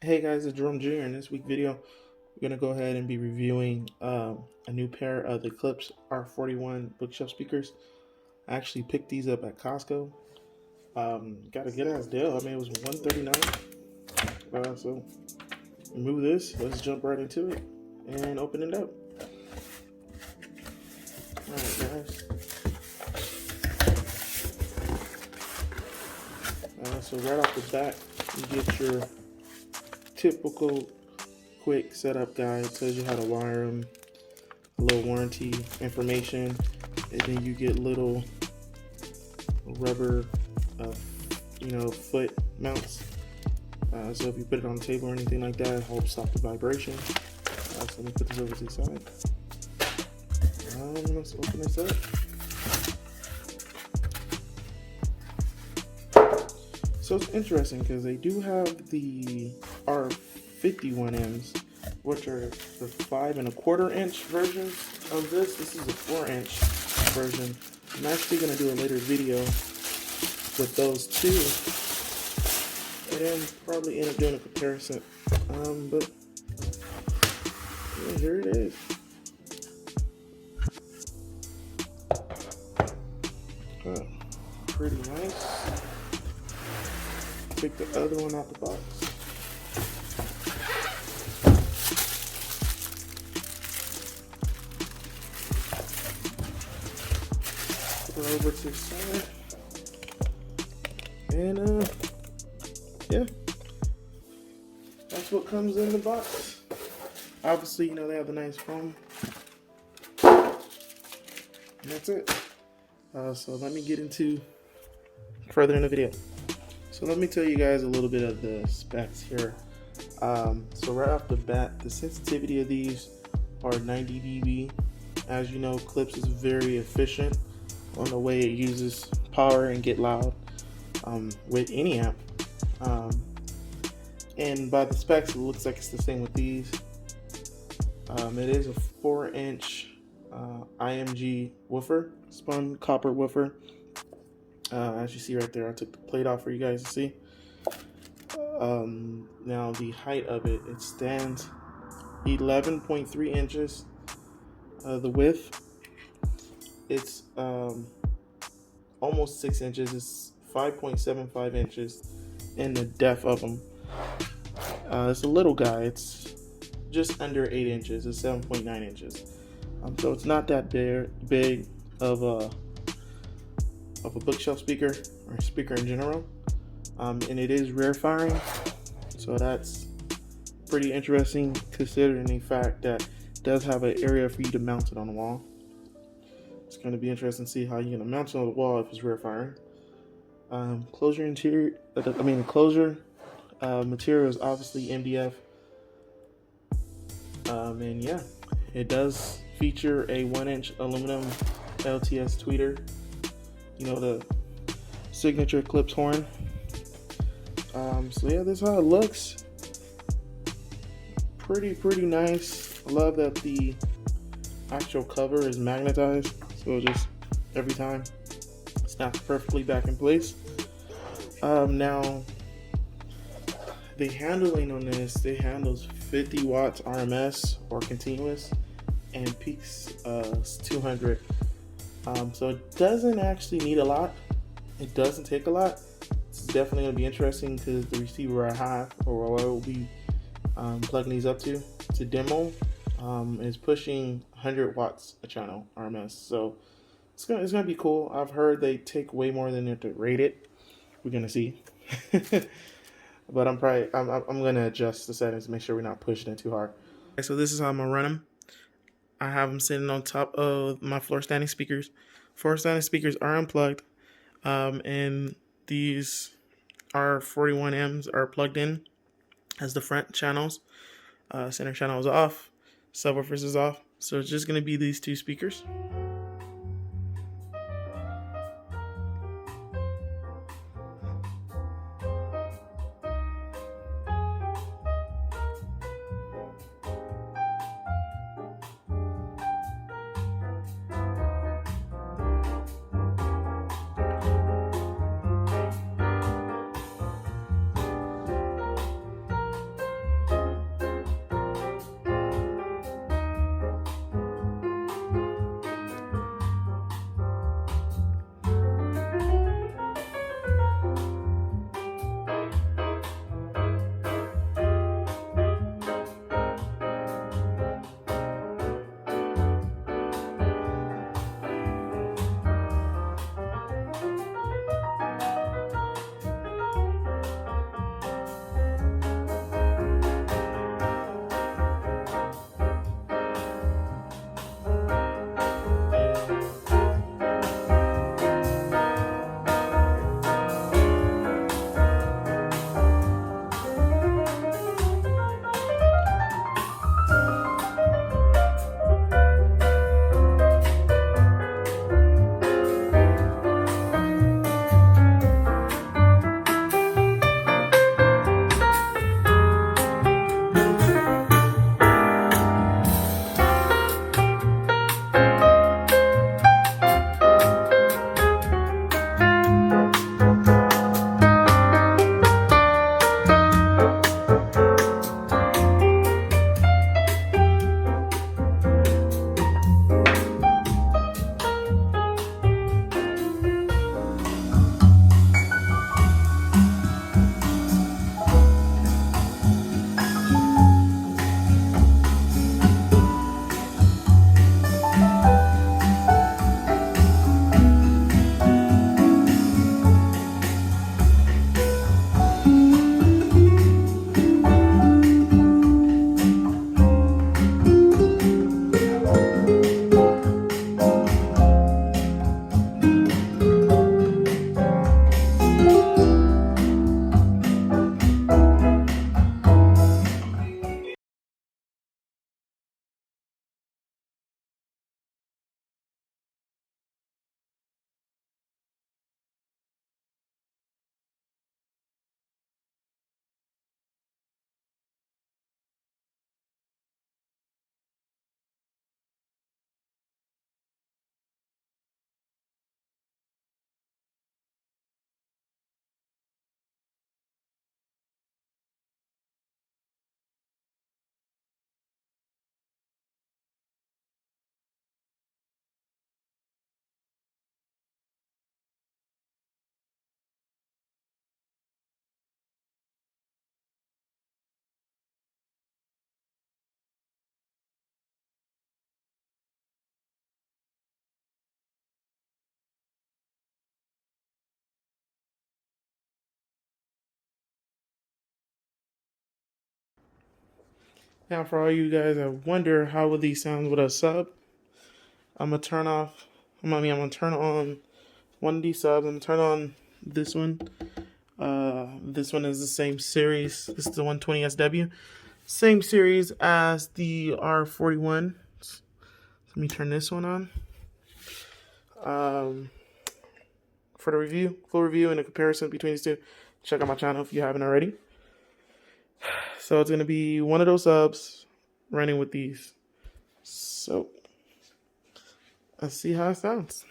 Hey guys, it's Jerome Jr. In this week's video, we're going to go ahead and be reviewing a new pair of the Klipsch R-41 bookshelf speakers. I actually picked these up at Costco. Got a good ass deal. I mean, it was $139. So remove this. Let's jump right into it and open it up. Alright guys. So right off the bat, you get your typical quick setup guide. It tells you how to wire them, a little warranty information, and then you get little rubber foot mounts. So if you put it on the table or anything like that, it helps stop the vibration. So let me put this over to the side. Let's open this up. So it's interesting because they do have the R-41Ms, which are the 5 1/4 inch versions of this. This is a 4-inch version. I'm actually going to do a later video with those two, and then probably end up doing a comparison. But yeah, here it is. Pretty nice. Take the other one out the box. Put it over to the side. And yeah, that's what comes in the box. Obviously, they have the nice foam. And that's it. So let me get into further in the video. So let me tell you guys a little bit of the specs here. So right off the bat, the sensitivity of these are 90 dB. As you know, Klipsch is very efficient on the way it uses power and get loud with any amp. And by the specs, it looks like it's the same with these. It is a 4-inch IMG woofer, spun copper woofer. As you see right there, I took the plate off for you guys to see. Now the height of it stands 11.3 inches. The width, it's almost 6 inches. It's 5.75 inches in the depth of them. It's a little guy. It's just under 8 inches. It's 7.9 inches. So it's not that big of a bookshelf speaker or speaker in general, and it is rear firing, so that's pretty interesting considering the fact that it does have an area for you to mount it on the wall. It's going to be interesting to see how you're going to mount it on the wall if it's rear firing. Closure material is obviously MDF, and yeah, it does feature a 1-inch aluminum LTS tweeter. The signature Klipsch horn. So yeah, this is how it looks. Pretty nice. I love that the actual cover is magnetized, so just every time it snaps perfectly back in place. Now the handling on this, it handles 50 watts RMS or continuous, and peaks 200. So it doesn't actually need a lot. It doesn't take a lot. It's definitely going to be interesting because the receiver I have, or what I will be plugging these up to demo, is pushing 100 watts a channel RMS. So it's gonna be cool. I've heard they take way more than it to rate it. We're gonna see. But I'm gonna adjust the settings to make sure we're not pushing it too hard. Okay, so this is how I'm gonna run them. I have them sitting on top of my floor standing speakers. Floor standing speakers are unplugged, and these R-41Ms are plugged in as the front channels. Center channel is off, subwoofers is off, so it's just going to be these two speakers. Now, for all you guys that wonder how would these sound with a sub, I'm gonna turn off. I'm gonna turn on one of these subs. I'm gonna turn on this one. This one is the same series. This is the 120SW, same series as the R41. Let me turn this one on. For the review, full review and a comparison between these two, check out my channel if you haven't already. So it's gonna be one of those subs running with these. So let's see how it sounds.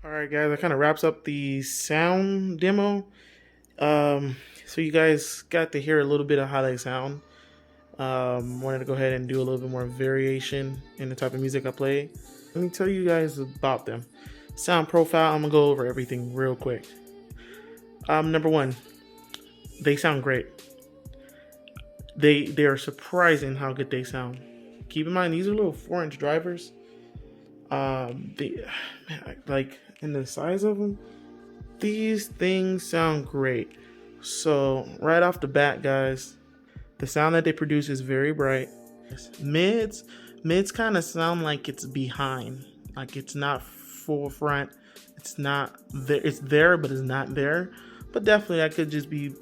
Alright guys, that kind of wraps up the sound demo. So you guys got to hear a little bit of how they sound. Wanted to go ahead and do a little bit more variation in the type of music I play. Let me tell you guys about them. Sound profile, I'm gonna go over everything real quick. Number one, they sound great. They are surprising how good they sound. Keep in mind, these are little 4-inch drivers. Like in the size of them, these things sound great. So right off the bat, guys, the sound that they produce is very bright. Mids kind of sound like it's behind, like it's not full front. It's not there. It's there, but it's not there. But definitely, that could just be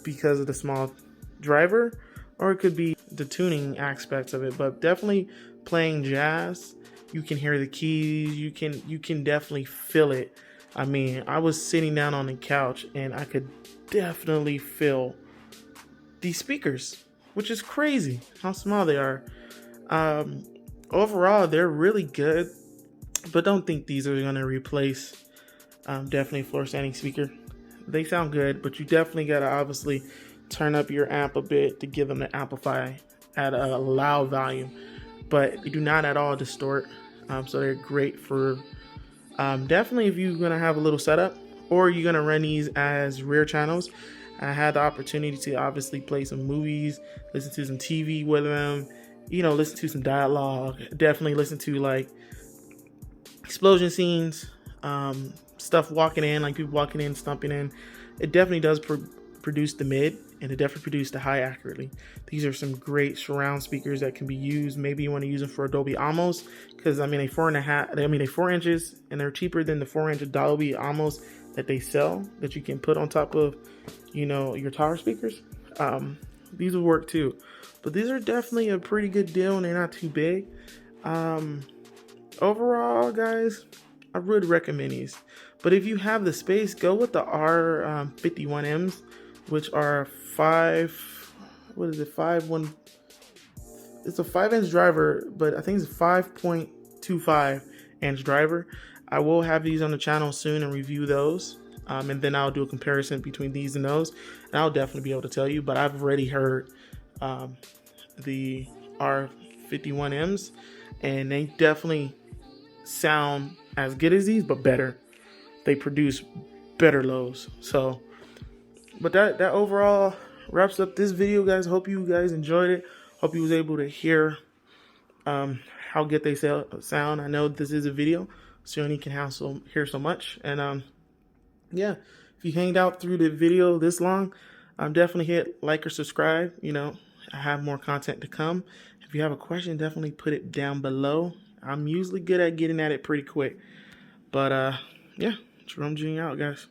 because of the small driver, or it could be the tuning aspects of it. But definitely playing jazz, you can hear the keys. You can definitely feel it. I mean, I was sitting down on the couch and I could definitely feel these speakers, which is crazy how small they are. Overall, they're really good, but don't think these are going to replace definitely a floor standing speaker. They sound good, but you definitely got to obviously turn up your amp a bit to give them to amplify at a loud volume, but they do not at all distort. So they're great for definitely if you're going to have a little setup, or you're going to run these as rear channels. I had the opportunity to obviously play some movies, listen to some TV with them, you know, listen to some dialogue, definitely listen to like explosion scenes, stuff walking in, like people walking in, stomping in. It definitely does produce the mid, and it definitely produce the high accurately. These are some great surround speakers that can be used. Maybe you want to use them for Dolby Atmos, because I mean they're 4 inches, and they're cheaper than the 4-inch Dolby Atmos that they sell, that you can put on top of, you know, your tower speakers. These will work too, but these are definitely a pretty good deal, and they're not too big. Overall, guys, I would recommend these, but if you have the space, go with the R41Ms, which are it's a 5-inch driver, but I think it's a 5.25 inch driver. I will have these on the channel soon and review those, and then I'll do a comparison between these and those, and I'll definitely be able to tell you. But I've already heard the R41Ms, and they definitely sound as good as these, but better. They produce better lows. So, but that overall wraps up this video, guys. Hope you guys enjoyed it. Hope you was able to hear how good they sound. I know this is a video, so you only can hear so much. And yeah, if you hanged out through the video this long, definitely hit like or subscribe. You know, I have more content to come. If you have a question, definitely put it down below. I'm usually good at getting at it pretty quick. But yeah, Jerome Jr. out, guys.